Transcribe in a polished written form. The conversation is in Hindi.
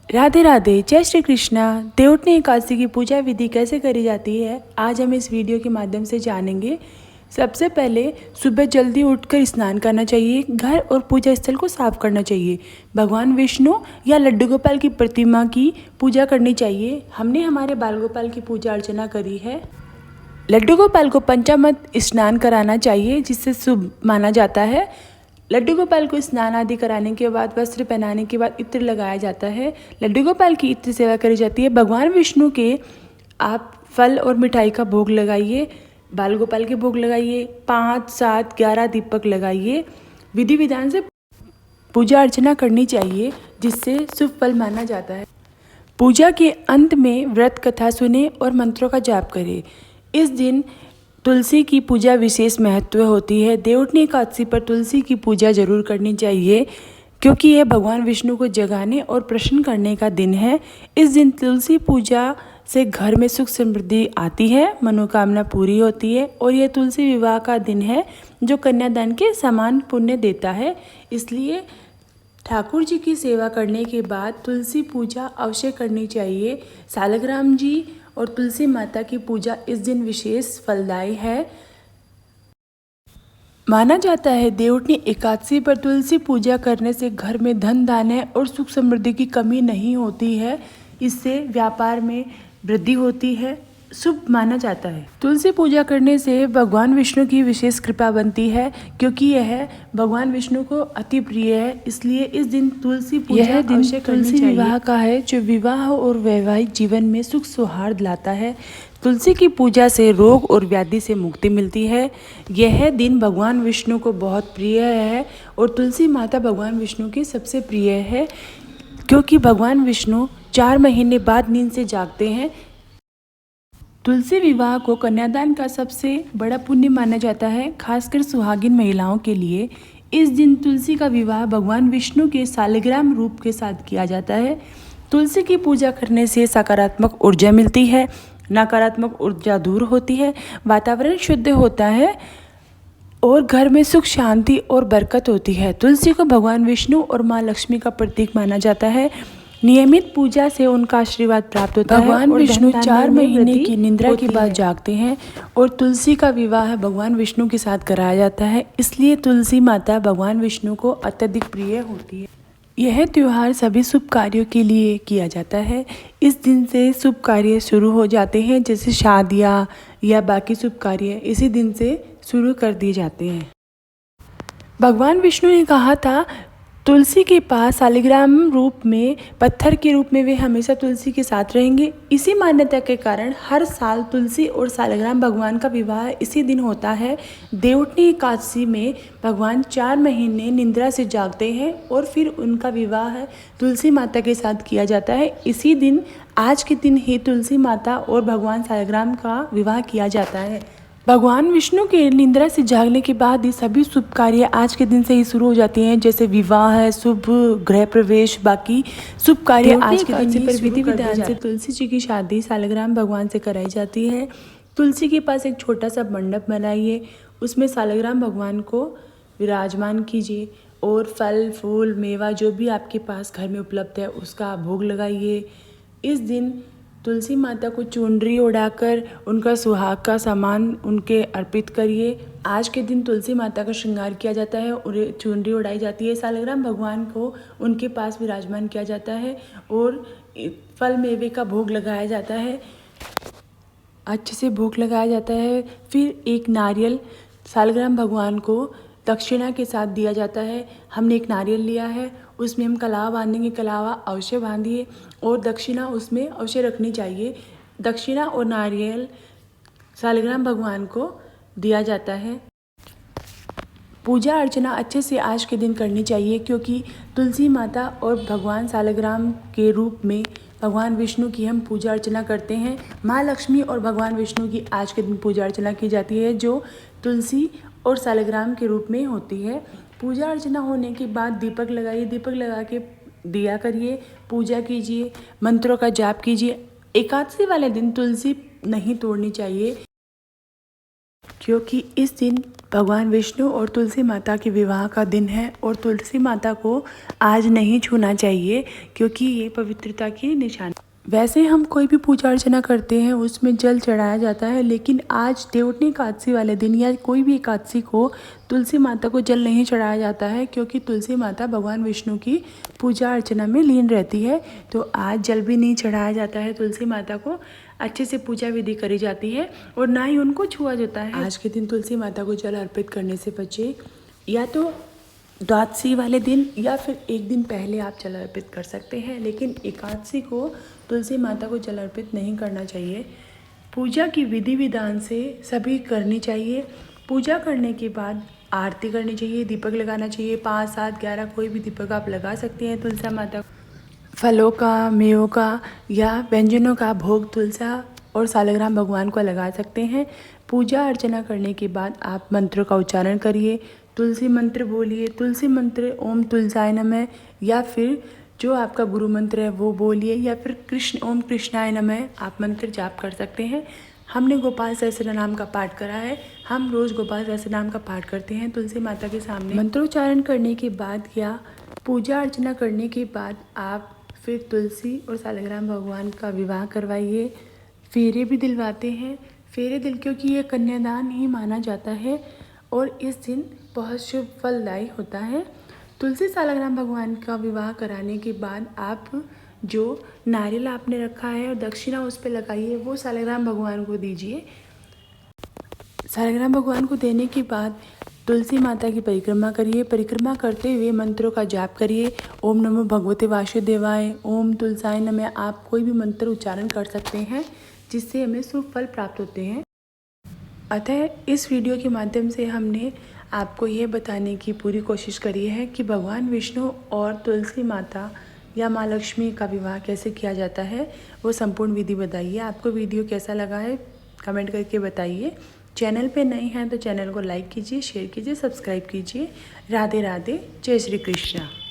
राधे राधे, जय श्री कृष्णा। देवउठनी एकादशी की पूजा विधि कैसे करी जाती है, आज हम इस वीडियो के माध्यम से जानेंगे। सबसे पहले सुबह जल्दी उठकर स्नान करना चाहिए, घर और पूजा स्थल को साफ करना चाहिए। भगवान विष्णु या लड्डू गोपाल की प्रतिमा की पूजा करनी चाहिए। हमने हमारे बाल गोपाल की पूजा अर्चना करी है। लड्डू गोपाल को पंचामृत स्नान कराना चाहिए, जिससे शुभ माना जाता है। लड्डू गोपाल को स्नान आदि कराने के बाद वस्त्र पहनाने के बाद इत्र लगाया जाता है। लड्डू गोपाल की इत्र सेवा करी जाती है। भगवान विष्णु के आप फल और मिठाई का भोग लगाइए, बाल गोपाल के भोग लगाइए, 5, 7, 11 दीपक लगाइए। विधि विधान से पूजा अर्चना करनी चाहिए, जिससे शुभ फल माना जाता है। पूजा के अंत में व्रत कथा सुने और मंत्रों का जाप करें। इस दिन तुलसी की पूजा विशेष महत्व होती है। देवउठनी एकादशी पर तुलसी की पूजा जरूर करनी चाहिए, क्योंकि यह भगवान विष्णु को जगाने और प्रसन्न करने का दिन है। इस दिन तुलसी पूजा से घर में सुख समृद्धि आती है, मनोकामना पूरी होती है और यह तुलसी विवाह का दिन है, जो कन्यादान के समान पुण्य देता है। इसलिए ठाकुर जी की सेवा करने के बाद तुलसी पूजा अवश्य करनी चाहिए। सालग्राम जी और तुलसी माता की पूजा इस दिन विशेष फलदायी है। माना जाता है देवउठनी एकादशी पर तुलसी पूजा करने से घर में धन धान्य और सुख समृद्धि की कमी नहीं होती है। इससे व्यापार में वृद्धि होती है, शुभ माना जाता है। तुलसी पूजा करने से भगवान विष्णु की विशेष कृपा बनती है, क्योंकि यह भगवान विष्णु को अति प्रिय है। इसलिए इस दिन तुलसी पूजा अवश्य करनी चाहिए। विवाह का है, जो विवाह और वैवाहिक जीवन में सुख सौहार्द लाता है। तुलसी की पूजा से रोग और व्याधि से मुक्ति मिलती है। यह दिन भगवान विष्णु को बहुत प्रिय है और तुलसी माता भगवान विष्णु की सबसे प्रिय है, क्योंकि भगवान विष्णु 4 महीने बाद नींद से जागते हैं। तुलसी विवाह को कन्यादान का सबसे बड़ा पुण्य माना जाता है, खासकर सुहागिन महिलाओं के लिए। इस दिन तुलसी का विवाह भगवान विष्णु के सालिग्राम रूप के साथ किया जाता है। तुलसी की पूजा करने से सकारात्मक ऊर्जा मिलती है, नकारात्मक ऊर्जा दूर होती है, वातावरण शुद्ध होता है और घर में सुख शांति और बरकत होती है। तुलसी को भगवान विष्णु और माँ लक्ष्मी का प्रतीक माना जाता है। नियमित पूजा से उनका आशीर्वाद प्राप्त होता है। भगवान विष्णु 4 महीने की निद्रा के बाद जागते हैं और तुलसी का विवाह भगवान विष्णु के साथ कराया जाता है। इसलिए तुलसी माता भगवान विष्णु को अत्यधिक प्रिय होती है। यह त्यौहार सभी शुभ कार्यों के लिए किया जाता है। इस दिन से शुभ कार्य शुरू हो जाते हैं, जैसे शादियाँ या बाकी शुभ कार्य इसी दिन से शुरू कर दिए जाते हैं। भगवान विष्णु ने कहा था, तुलसी के पास सालिग्राम रूप में, पत्थर के रूप में वे हमेशा तुलसी के साथ रहेंगे। इसी मान्यता के कारण हर साल तुलसी और सालिग्राम भगवान का विवाह इसी दिन होता है। देवउठनी एकादशी में भगवान 4 महीने निद्रा से जागते हैं और फिर उनका विवाह तुलसी माता के साथ किया जाता है। इसी दिन, आज के दिन ही तुलसी माता और भगवान सालिग्राम का विवाह किया जाता है। भगवान विष्णु के निद्रा से जागने के बाद ही सभी शुभ कार्य आज के दिन से ही शुरू हो जाते हैं, जैसे विवाह है, शुभ गृह प्रवेश, बाकी शुभ कार्य आज के दिन से पर विधि विधान से तुलसी जी की शादी सालिग्राम भगवान से कराई जाती है। तुलसी के पास एक छोटा सा मंडप बनाइए, उसमें सालिग्राम भगवान को विराजमान कीजिए और फल फूल मेवा जो भी आपके पास घर में उपलब्ध है उसका भोग लगाइए। इस दिन तुलसी माता को चुनरी उड़ाकर उनका सुहाग का सामान उनके अर्पित करिए। आज के दिन तुलसी माता का श्रृंगार किया जाता है, उन्हें चुनरी उड़ाई जाती है, सालिग्राम भगवान को उनके पास विराजमान किया जाता है और फल मेवे का भोग लगाया जाता है, अच्छे से भोग लगाया जाता है। फिर एक नारियल सालिग्राम भगवान को दक्षिणा के साथ दिया जाता है। हमने एक नारियल लिया है, उसमें हम कलावा बांधेंगे, कलावा अवश्य बांधिए और दक्षिणा उसमें अवश्य रखनी चाहिए। दक्षिणा और नारियल सालिग्राम भगवान को दिया जाता है। पूजा अर्चना अच्छे से आज के दिन करनी चाहिए, क्योंकि तुलसी माता और भगवान सालिग्राम के रूप में भगवान विष्णु की हम पूजा अर्चना करते हैं। माँ लक्ष्मी और भगवान विष्णु की आज के दिन पूजा अर्चना की जाती है, जो तुलसी और सालिग्राम के रूप में होती है। पूजा अर्चना होने के बाद दीपक लगाइए, दीपक लगा के दिया करिए, पूजा कीजिए, मंत्रों का जाप कीजिए। एकादशी वाले दिन तुलसी नहीं तोड़नी चाहिए, क्योंकि इस दिन भगवान विष्णु और तुलसी माता के विवाह का दिन है और तुलसी माता को आज नहीं छूना चाहिए क्योंकि ये पवित्रता की निशानी। वैसे हम कोई भी पूजा अर्चना करते हैं उसमें जल चढ़ाया जाता है, लेकिन आज देवउठनी एकादशी वाले दिन या कोई भी एकादशी को तुलसी माता को जल नहीं चढ़ाया जाता है क्योंकि तुलसी माता भगवान विष्णु की पूजा अर्चना में लीन रहती है। तो आज जल भी नहीं चढ़ाया जाता है, तुलसी माता को अच्छे से पूजा विधि करी जाती है और ना ही उनको छुआ जाता है। आज के दिन तुलसी माता को जल अर्पित करने से बचे, या तो द्वादशी वाले दिन या फिर एक दिन पहले आप जल अर्पित कर सकते हैं, लेकिन एकादशी को तुलसी माता को जल अर्पित नहीं करना चाहिए। पूजा की विधि विधान से सभी करनी चाहिए। पूजा करने के बाद आरती करनी चाहिए, दीपक लगाना चाहिए, 5, 7, 11 कोई भी दीपक आप लगा सकते हैं तुलसी माता। फलों का, मेवों का या व्यंजनों का भोग तुलसा और सालग्राम भगवान को लगा सकते हैं। पूजा अर्चना करने के बाद आप मंत्रों का उच्चारण करिए, तुलसी मंत्र बोलिए, तुलसी मंत्र ओम तुलसाय नमः, या फिर जो आपका गुरु मंत्र है वो बोलिए, या फिर कृष्ण ओम कृष्णाय नमः आप मंत्र जाप कर सकते हैं। हमने गोपाल सहस्त्र नाम का पाठ करा है, हम रोज़ गोपाल सहस्त्र नाम का पाठ करते हैं तुलसी माता के सामने। मंत्रोच्चारण करने के बाद या पूजा अर्चना करने के बाद आप फिर तुलसी और सालग्राम भगवान का विवाह करवाइए। फेरे भी दिलवाते हैं, फेरे दिल क्योंकि ये कन्यादान ही माना जाता है और इस दिन बहुत शुभ फलदायी होता है। तुलसी सालग्राम भगवान का विवाह कराने के बाद आप जो नारियल आपने रखा है और दक्षिणा उस पर लगाइए, वो सालग्राम भगवान को दीजिए। सालग्राम भगवान को देने के बाद तुलसी माता की परिक्रमा करिए। परिक्रमा करते हुए मंत्रों का जाप करिए। ओम नमो भगवते वासुदेवाय, ओम तुलसाय नमः आप कोई भी मंत्र उच्चारण कर सकते हैं जिससे हमें शुभ फल प्राप्त होते हैं। अतः इस वीडियो के माध्यम से हमने आपको ये बताने की पूरी कोशिश करी है कि भगवान विष्णु और तुलसी माता या माँ लक्ष्मी का विवाह कैसे किया जाता है, वो संपूर्ण विधि बताइए। आपको वीडियो कैसा लगा है कमेंट करके बताइए। चैनल पे नए हैं तो चैनल को लाइक कीजिए, शेयर कीजिए, सब्सक्राइब कीजिए। राधे राधे, जय श्री कृष्ण।